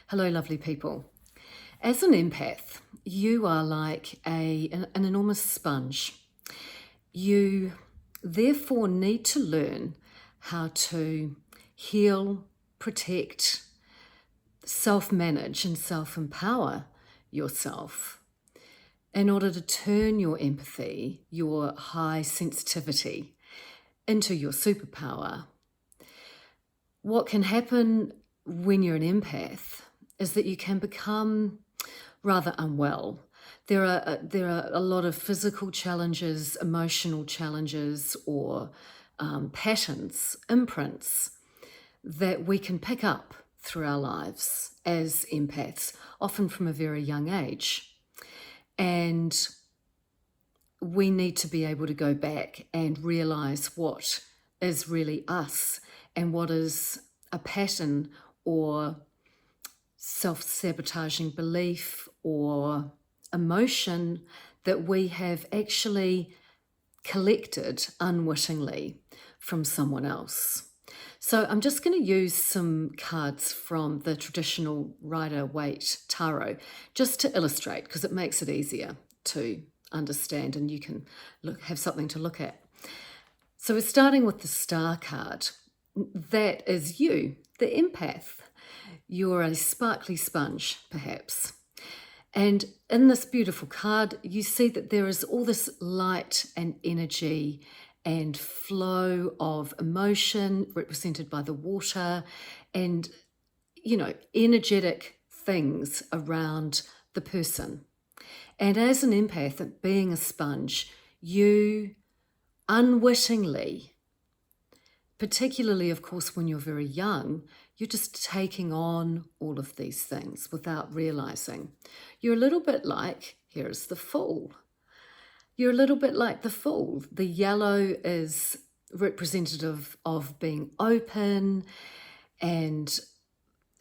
Hello, lovely people. As an empath, you are like an enormous sponge. You therefore need to learn how to heal, protect, self-manage and self-empower yourself in order to turn your empathy, your high sensitivity, into your superpower. What can happen when you're an empath is that you can become rather unwell. There are a lot of physical challenges, emotional challenges, or patterns, imprints that we can pick up through our lives as empaths, often from a very young age. And we need to be able to go back and realize what is really us and what is a pattern or self-sabotaging belief or emotion that we have actually collected unwittingly from someone else. So I'm just going to use some cards from the traditional Rider-Waite Tarot just to illustrate, because it makes it easier to understand and you can have something to look at. So we're starting with the Star card. That is you, the empath. You're a sparkly sponge, perhaps. And in this beautiful card, you see that there is all this light and energy and flow of emotion represented by the water and, energetic things around the person. And as an empath, being a sponge, you unwittingly, particularly, of course, when you're very young, you're just taking on all of these things without realizing. You're a little bit like, here's the Fool. You're a little bit like the Fool. The yellow is representative of being open and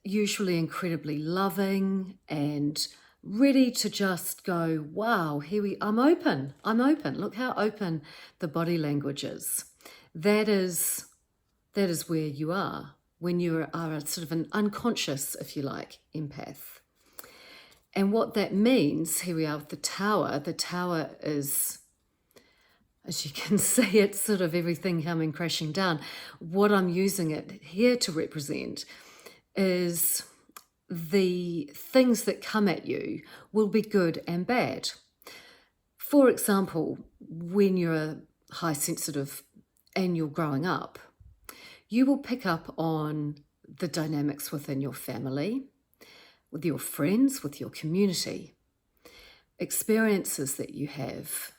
usually incredibly loving and ready to just go, wow, I'm open. Look how open the body language is. That is where you are when you are a sort of an unconscious, if you like, empath. And what that means, here we are with the Tower. The Tower is, as you can see, it's sort of everything coming crashing down. What I'm using it here to represent is the things that come at you will be good and bad. For example, when you're a high sensitive and you're growing up, you will pick up on the dynamics within your family, with your friends, with your community, experiences that you have,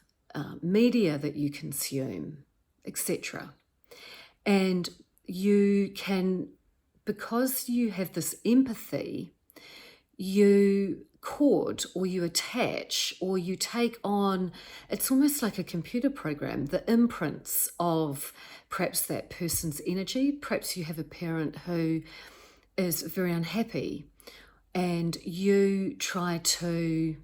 media that you consume, etc. And you can, because you have this empathy, you cord or you attach or you take on, it's almost like a computer program, the imprints of perhaps that person's energy. Perhaps you have a parent who is very unhappy and you try to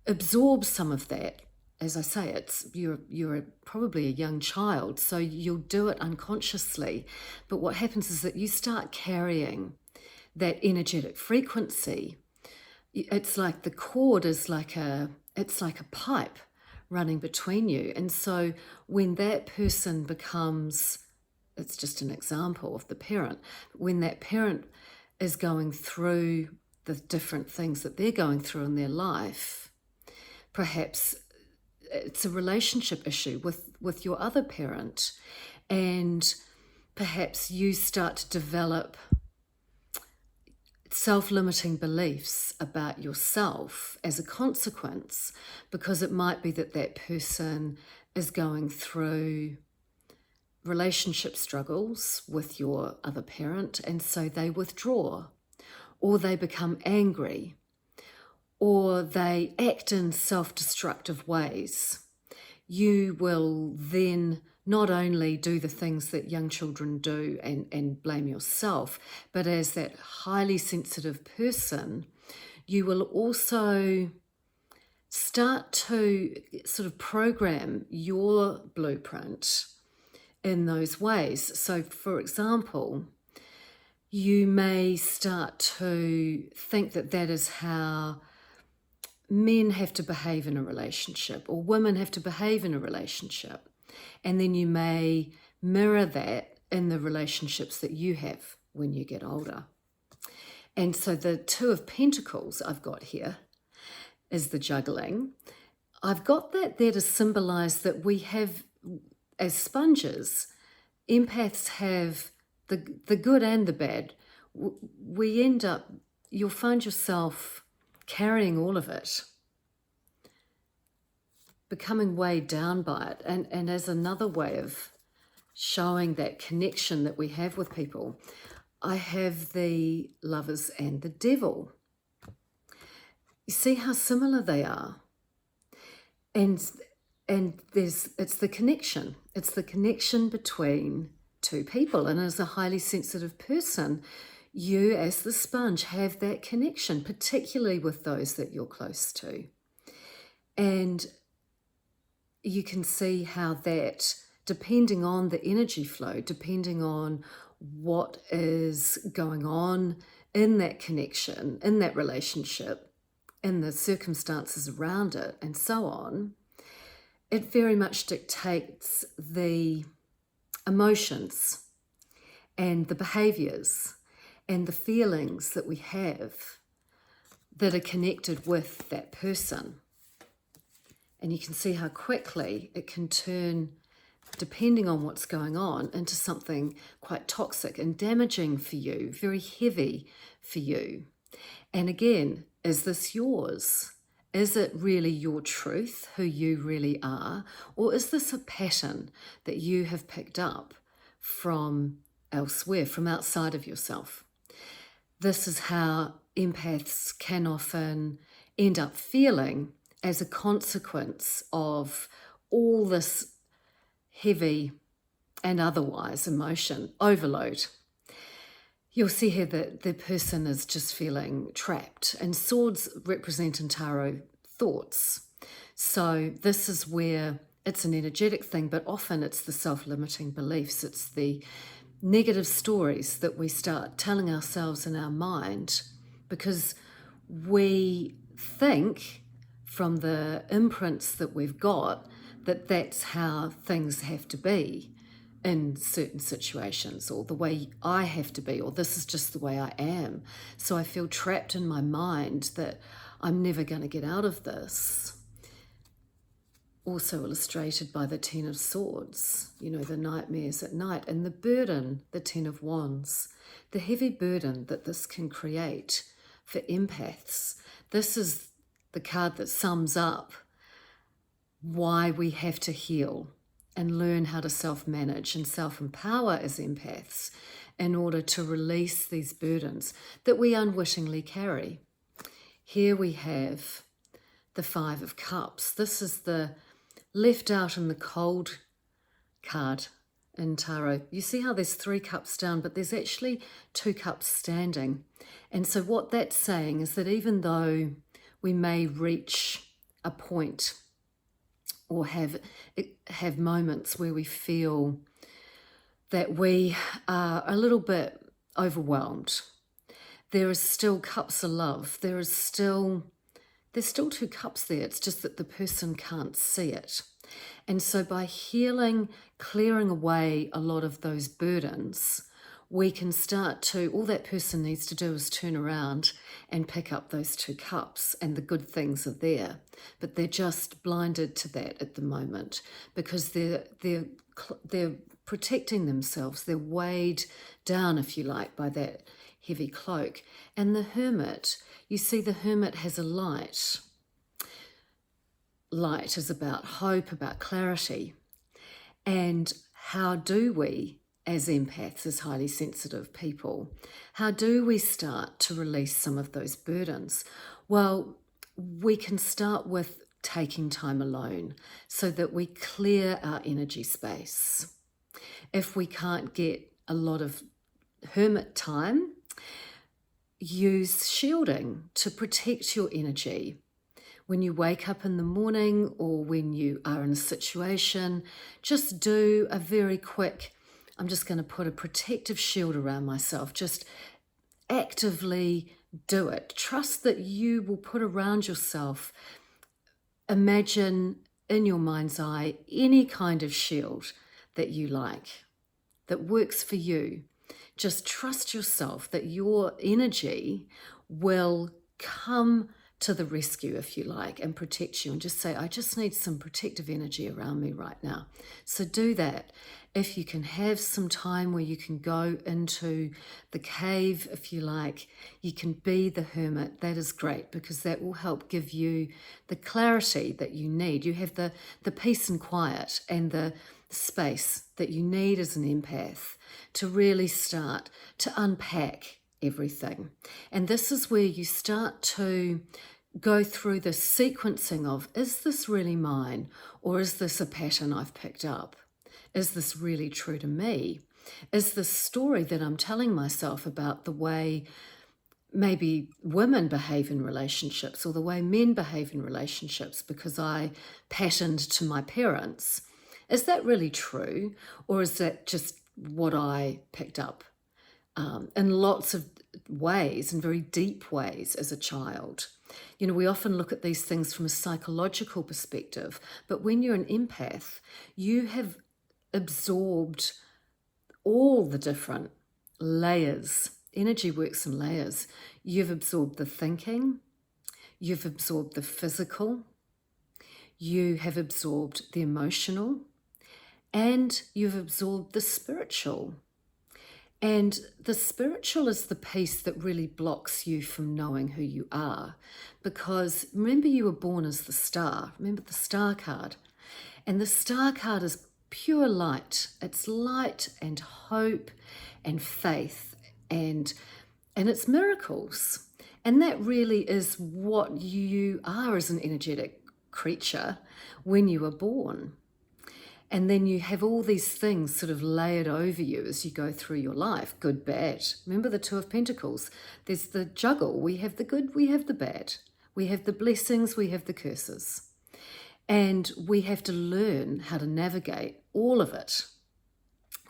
absorb some of that. As I say, you're probably a young child, so you'll do it unconsciously. But what happens is that you start carrying that energetic frequency. It's like the cord is it's like a pipe running between you. And so when that person becomes, it's just an example of the parent, when that parent is going through the different things that they're going through in their life, perhaps it's a relationship issue with your other parent, and perhaps you start to develop self-limiting beliefs about yourself as a consequence, because it might be that that person is going through relationship struggles with your other parent, and so they withdraw, or they become angry, or they act in self-destructive ways. You will then not only do the things that young children do and blame yourself, but as that highly sensitive person, you will also start to sort of program your blueprint in those ways. So, for example, You may start to think that that is how men have to behave in a relationship, or women have to behave in a relationship. And then you may mirror that in the relationships that you have when you get older. And so the Two of Pentacles I've got here is the juggling. I've got that there to symbolize that we have, as sponges, empaths have the good and the bad. We end up, you'll find yourself carrying all of it, becoming weighed down by it. And as another way of showing that connection that we have with people, I have the Lovers and the Devil. You see how similar they are? And it's the connection. It's the connection between two people. And as a highly sensitive person, you as the sponge have that connection, particularly with those that you're close to. And you can see how that, depending on the energy flow, depending on what is going on in that connection, in that relationship, in the circumstances around it, and so on, it very much dictates the emotions and the behaviors and the feelings that we have that are connected with that person. And you can see how quickly it can turn, depending on what's going on, into something quite toxic and damaging for you, very heavy for you. And again, is this yours? Is it really your truth, who you really are? Or is this a pattern that you have picked up from elsewhere, from outside of yourself? This is how empaths can often end up feeling as a consequence of all this heavy and otherwise emotion overload. You'll see here that the person is just feeling trapped, and swords represent in tarot thoughts. So this is where it's an energetic thing, but often it's the self-limiting beliefs. It's the negative stories that we start telling ourselves in our mind because we think from the imprints that we've got that that's how things have to be in certain situations, or the way I have to be, or this is just the way I am. So I feel trapped in my mind that I'm never going to get out of this. Also illustrated by the Ten of Swords, you know, the nightmares at night, and the burden, the Ten of Wands, the heavy burden that this can create for empaths. This is the card that sums up why we have to heal and learn how to self-manage and self-empower as empaths in order to release these burdens that we unwittingly carry. Here we have the Five of Cups. This is the left out in the cold card in tarot. You see how there's 3 cups down, but there's actually 2 cups standing. And so what that's saying is that even though we may reach a point or have moments where we feel that we are a little bit overwhelmed, there is still cups of love. There's still 2 cups there. It's just that the person can't see it. And so by healing, clearing away a lot of those burdens, we can start to, all that person needs to do is turn around and pick up those 2 cups, and the good things are there. But they're just blinded to that at the moment because they're protecting themselves. They're weighed down, if you like, by that heavy cloak. And the Hermit, you see the Hermit has a light. Light is about hope, about clarity. And how do we, as empaths, as highly sensitive people, how do we start to release some of those burdens? Well, we can start with taking time alone so that we clear our energy space. If we can't get a lot of hermit time, use shielding to protect your energy. When you wake up in the morning or when you are in a situation, just do a very quick I'm just going to put a protective shield around myself. Just actively do it. Trust that you will put around yourself. Imagine in your mind's eye any kind of shield that you like, that works for you. Just trust yourself that your energy will come to the rescue, if you like, and protect you, and just say, I just need some protective energy around me right now. So do that. If you can have some time where you can go into the cave, if you like, you can be the hermit, that is great, because that will help give you the clarity that you need. You have the peace and quiet and the space that you need as an empath to really start to unpack everything. And this is where you start to go through the sequencing of, is this really mine, or is this a pattern I've picked up? Is this really true to me? Is this story that I'm telling myself about the way maybe women behave in relationships, or the way men behave in relationships because I patterned to my parents, is that really true, or is that just what I picked up in lots of ways, in very deep ways as a child? You know, we often look at these things from a psychological perspective, but when you're an empath, you have absorbed all the different layers. Energy works in layers. You've absorbed the thinking, you've absorbed the physical, you have absorbed the emotional, and you've absorbed the spiritual. And the spiritual is the piece that really blocks you from knowing who you are. Because remember, you were born as the star. Remember the star card. And the star card is pure light. It's light and hope and faith and it's miracles. And that really is what you are as an energetic creature when you were born. And then you have all these things sort of layered over you as you go through your life, good, bad. Remember the Two of Pentacles. There's the juggle. We have the good, we have the bad. We have the blessings, we have the curses. And we have to learn how to navigate all of it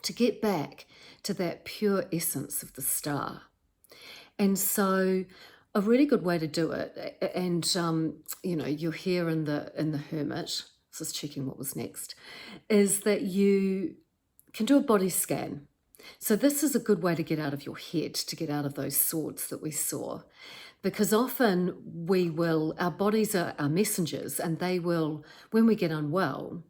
to get back to that pure essence of the star. And so a really good way to do it, and you know, you're here in the hermit, just checking what was next, is that you can do a body scan. So this is a good way to get out of your head, to get out of those swords that we saw. Because often our bodies are our messengers, and they will, when we get unwell,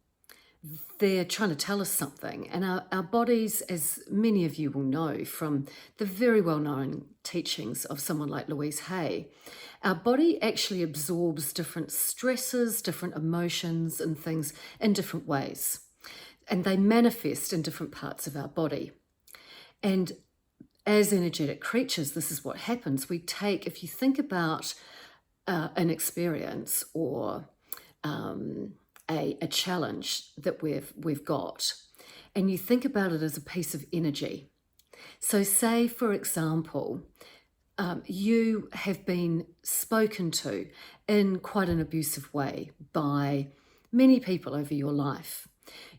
they're trying to tell us something. And our bodies, as many of you will know from the very well-known teachings of someone like Louise Hay, our body actually absorbs different stresses, different emotions and things in different ways. And they manifest in different parts of our body. And as energetic creatures, this is what happens. We take, if you think about an experience or a challenge that we've got, and you think about it as a piece of energy. So say, for example, you have been spoken to in quite an abusive way by many people over your life.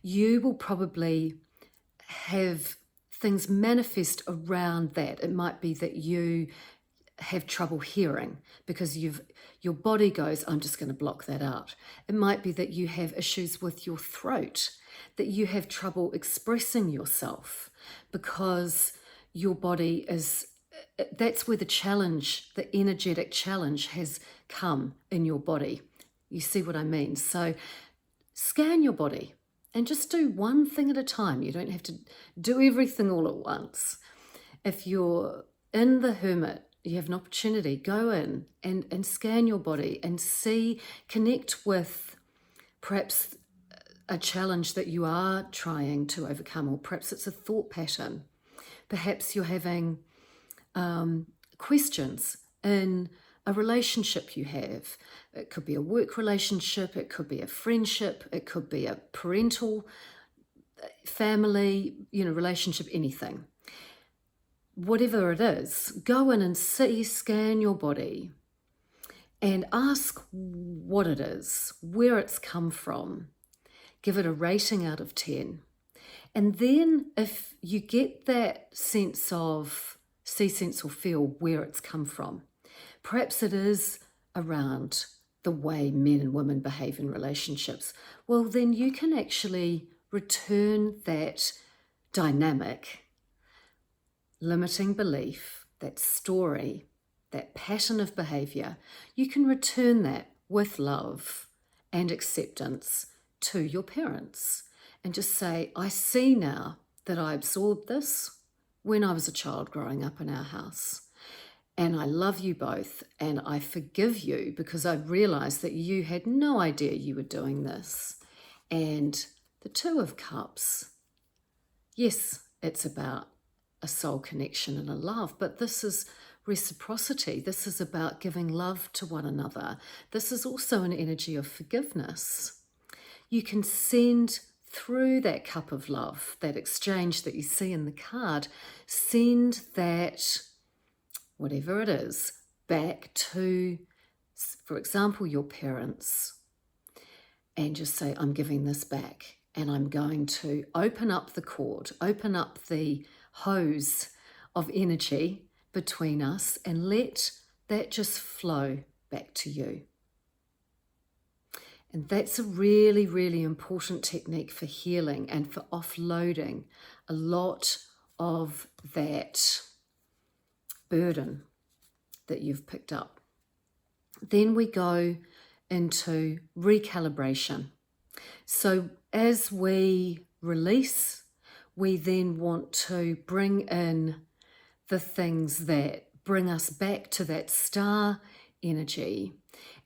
You will probably have things manifest around that. It might be that you have trouble hearing because your body goes, I'm just going to block that out. It might be that you have issues with your throat, that you have trouble expressing yourself because your body is, that's where the challenge, the energetic challenge has come in your body. You see what I mean? So scan your body and just do one thing at a time. You don't have to do everything all at once. If you're in the hermit, you have an opportunity, go in and scan your body and see, connect with perhaps a challenge that you are trying to overcome, or perhaps it's a thought pattern. Perhaps you're having questions in a relationship you have. It could be a work relationship, it could be a friendship, it could be a parental, family, relationship, anything. Whatever it is, go in and scan your body and ask what it is, where it's come from. Give it a rating out of 10. And then if you get that sense of see, sense, or feel where it's come from, perhaps it is around the way men and women behave in relationships, well, then you can actually return that dynamic, limiting belief, that story, that pattern of behavior. You can return that with love and acceptance to your parents and just say, I see now that I absorbed this when I was a child growing up in our house. And I love you both, and I forgive you because I realized that you had no idea you were doing this. And the Two of Cups, yes, it's about a soul connection and a love, but this is reciprocity. This is about giving love to one another. This is also an energy of forgiveness. You can send through that cup of love, that exchange that you see in the card, send that, whatever it is, back to, for example, your parents, and just say, I'm giving this back, and I'm going to open up the cord, open up the hose of energy between us, and let that just flow back to you. And that's a really, really important technique for healing and for offloading a lot of that burden that you've picked up. Then we go into recalibration. So as we release, we then want to bring in the things that bring us back to that star energy.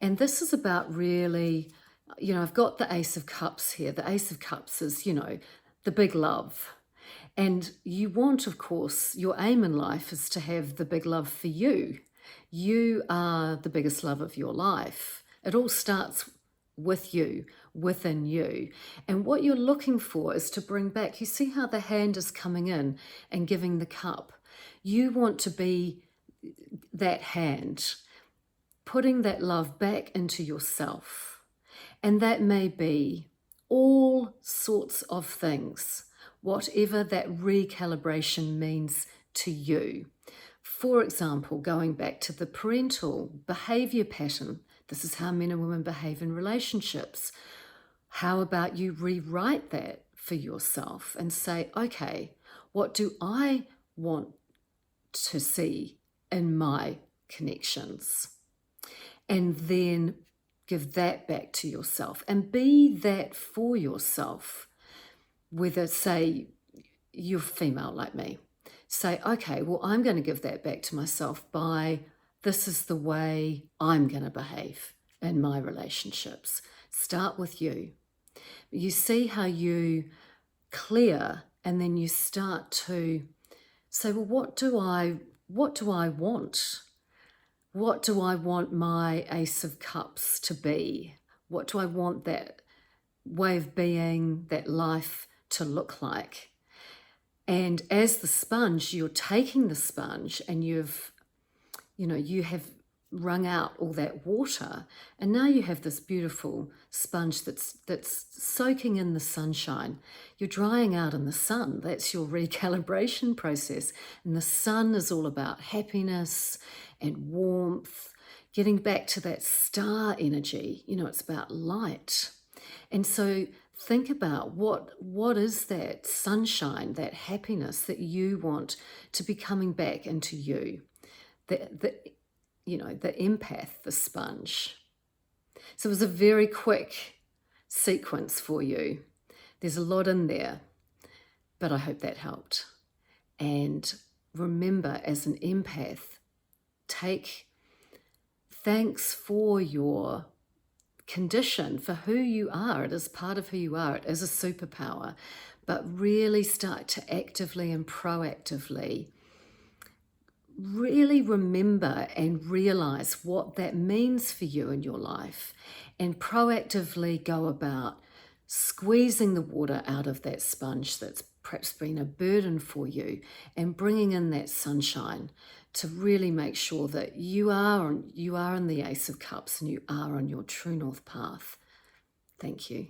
And this is about really, I've got the Ace of Cups here. The Ace of Cups is, the big love. And you want, of course, your aim in life is to have the big love for you. You are the biggest love of your life. It all starts with you, within you. And what you're looking for is to bring back, you see how the hand is coming in and giving the cup. You want to be that hand, putting that love back into yourself. And that may be all sorts of things, whatever that recalibration means to you. For example, going back to the parental behavior pattern, this is how men and women behave in relationships. How about you rewrite that for yourself and say, okay, what do I want to see in my connections? And then give that back to yourself and be that for yourself. Whether, say, you're female like me, say, okay, well, I'm going to give that back to myself by, this is the way I'm going to behave in my relationships. Start with you. You see how you clear, and then you start to say, well, what do I want? What do I want my Ace of Cups to be? What do I want that way of being, that life to look like? And as the sponge, you're taking the sponge and you have wrung out all that water, and now you have this beautiful sponge that's soaking in the sunshine. You're drying out in the sun. That's your recalibration process. And the sun is all about happiness and warmth, getting back to that star energy. It's about light. And so think about what is that sunshine, that happiness that you want to be coming back into you. The empath, the sponge. So it was a very quick sequence for you. There's a lot in there, but I hope that helped. And remember, as an empath, take thanks for your condition, for who you are. It is part of who you are. It is a superpower. But really start to actively and proactively really remember and realize what that means for you in your life, and proactively go about squeezing the water out of that sponge that's perhaps been a burden for you, and bringing in that sunshine to really make sure that you are in the Ace of Cups and you are on your true north path. Thank you.